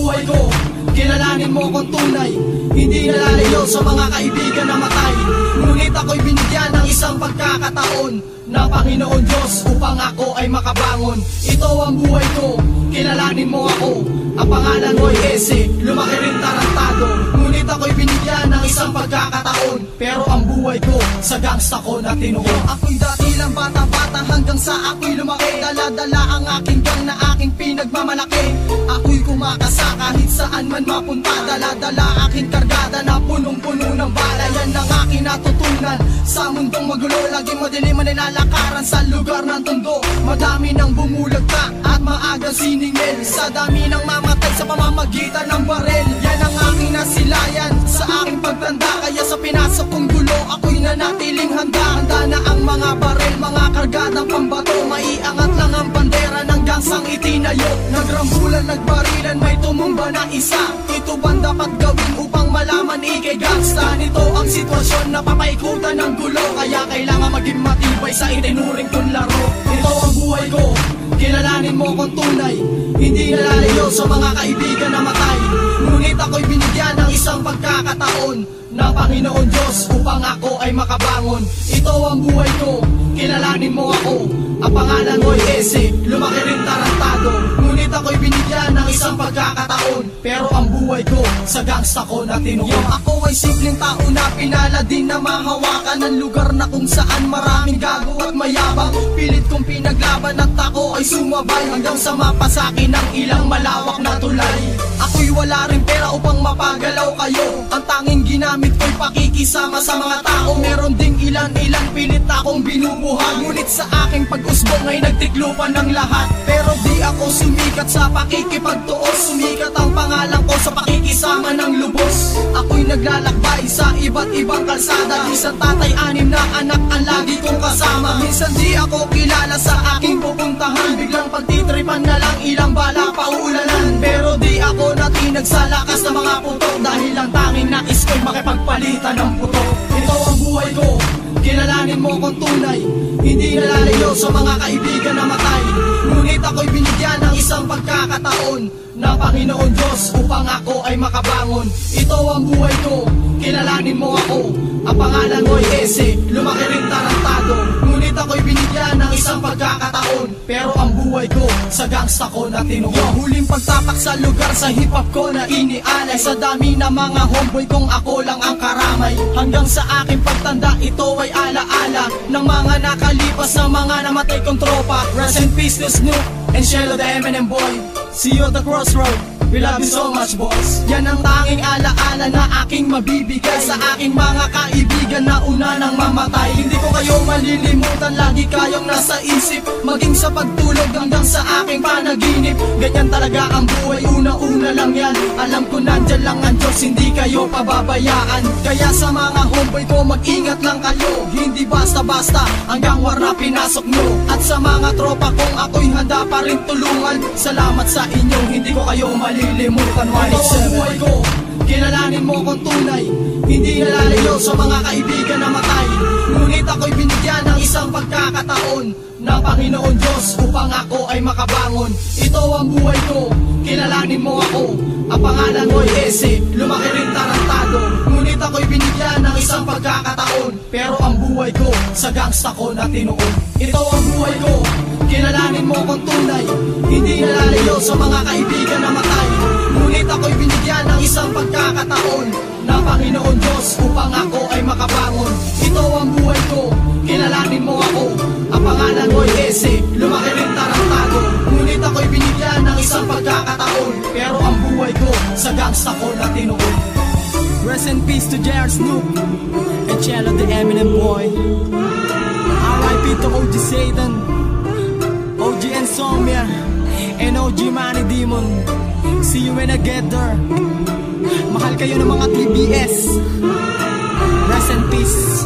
buhay ko, kilalanin mo kong tunay. Hindi nalalayo sa mga kaibigan na matay. Ngunit ako'y binigyan ng isang pagkakataon ng Panginoon Diyos upang ako ay makabangon. Ito ang buhay ko, kilalanin mo ako. Ang pangalan mo'y Ese, lumaki rin tarantado. Ngunit ako'y binigyan ng isang pagkakataon, pero ang buhay ko sa gangsta ko na tinuo. Ako'y dati lang bata-bata hanggang sa ako'y lumaki. Dala-dala ang aking gang na aking pinagmamalaki. Ako'y kumakasa kahit saan man mapunta. Dala-dala aking kargada na punong-puno ng bala. Yan ang aking natutunan sa mundong magulo. Laging madilim ang nilalakaran sa lugar ng tondo. Madami nang bumulagta at maagang siningil. Sa dami ng mamatay sa pamamagitan ng barel. Yan ang aking nasilayan sa aking pagtanda. Kaya sa pinasok kong gulo, ako'y nanatiling handa. Handa na ang mga barel, mga kargadang pambato. Maiangat lang ang bandera ng gangsang itinayo. Nagrambulan, nagbarilan, may tumumba na isa. Ito ba dapat gawin upang malaman ikay gangsta? Nito ang sitwasyon na papaikutan ng gulo. Kaya kailangan maging matibay sa itinuring kong laro. Ito ang buhay ko, kilalanin mo kong tunay. Hindi nalalayo sa mga kaibigan na matay. Ngunit ako'y binigyan ng isang pagkakataon ng Panginoon Diyos upang ako ay makabangon. Ito ang buhay ko, kilalanin mo ako. Ang pangalan mo'y Ese, lumaki rin tarantado. Ngunit ako'y binigyan ng isang pagkakataon, pero ang buhay ko sa gangsta ko na tinuo. Ako ay simpleng tao na pinala din na mahawakan ng lugar na kung saan maraming gago at mayabang. Pilit kong pinaglaban at ako ay sumabay hanggang sa mapasakin ng ilang malawak na tulay. Ako'y wala rin pera upang mapagalaw kayo. Ang tanging ginamit ko'y pakikisama sa mga tao. Meron ding ilan-ilang pilit akong binubuhat. Ngunit sa aking pag-usbong ay nagtiklupan ng lahat. Pero di ako sumikat sa pakikipagtuos. Sumikat ang pangalan ko sa pakikisama ng lubos. Ako'y naglalakbay sa iba't ibang kalsada. Isang tatay, 6 na anak ang lagi kong kasama. Minsan di ako kilala sa aking pupuntahan. Biglang pagtitripan na lang ilang bala paulanan. Pero di ako natinag sa lakas ng mga putok. Dahil ang tanging nais ko'y makipagpalitan ng putok. Ito ang buhay ko, kilalanin mo kong tunay. Hindi nalalayo sa mga kaibigan na matay. Ngunit ako'y binigyan ng isang pagkakataon ng Panginoon Diyos upang ako ay makabangon. Ito ang buhay ko, kilalanin mo ako. Ang pangalan mo'y Ese, lumaki rin tarantado. Ngunit ako'y binigyan ng isang pagkakataon, pero ang buhay ko sa gangsta ko na tinuo. Huling pagtapak sa lugar sa hip-hop ko na inialay. Sa dami na mga homeboy kong ako lang ang karamay. Hanggang sa aking pagtanda, ito ay alaala ng mga nakalipas na mga namatay kong tropa. Rest in peace to Snoop and Shelo the Eminem boy. See you at the crossroad, we love you so much boss. Yan ang tanging alaala na aking mabibigay sa aking mga kaibigan na una nang mamatay. Hindi ko kayo malilimutan, lagi kayong nasa isip. Maging sa pagtulog hanggang sa aking panaginip. Ganyan talaga ang buhay, una-una lang yan. Alam ko nandyan lang ang Diyos, hindi kayo pababayaan. Kaya sa mga homeboy ko, mag-ingat lang kayo. Hindi basta-basta hanggang wala pinasok nyo. At sa mga tropa kong ako'y handa pa rin tulungan. Salamat sa inyo, hindi ko kayo malilimutan. Ito ang buhay ko, kilalanin mo kong tunay. Hindi nalalayo sa mga kaibigan na matay. Ngunit ako'y binigyan ng isang pagkakataon ng Panginoon Diyos upang ako ay makabangon. Ito ang buhay ko, kilalanin mo ako. Ang pangalan mo'y Ese, lumaki rin tarantado. Ngunit ako'y binigyan ng isang pagkakataon, pero ang buhay ko sa gangsta ko na tinuo. Ito ang buhay ko, kilalanin mo kong tunay. Hindi nalalayo sa mga kaibigan na matay. Ngunit ako'y binigyan ng isang pagkakataon ng Panginoon Diyos upang ako ay makabangon. Ito ang buhay ko, kilalanin mo ako. Ang pangalan mo'y Ese, lumaki rin tarantado. Ngunit ako'y binigyan ng isang pagkakataon, pero ang buhay ko sa gangsta ko na tinuo. Rest in peace to J.R. Snoop and Shelo the Eminem boy. R.I.P. to OG Satan, OG Insomnia, and OG Manny Demon. See you when I get there. Mahal kayo ng mga TBS. Rest in peace.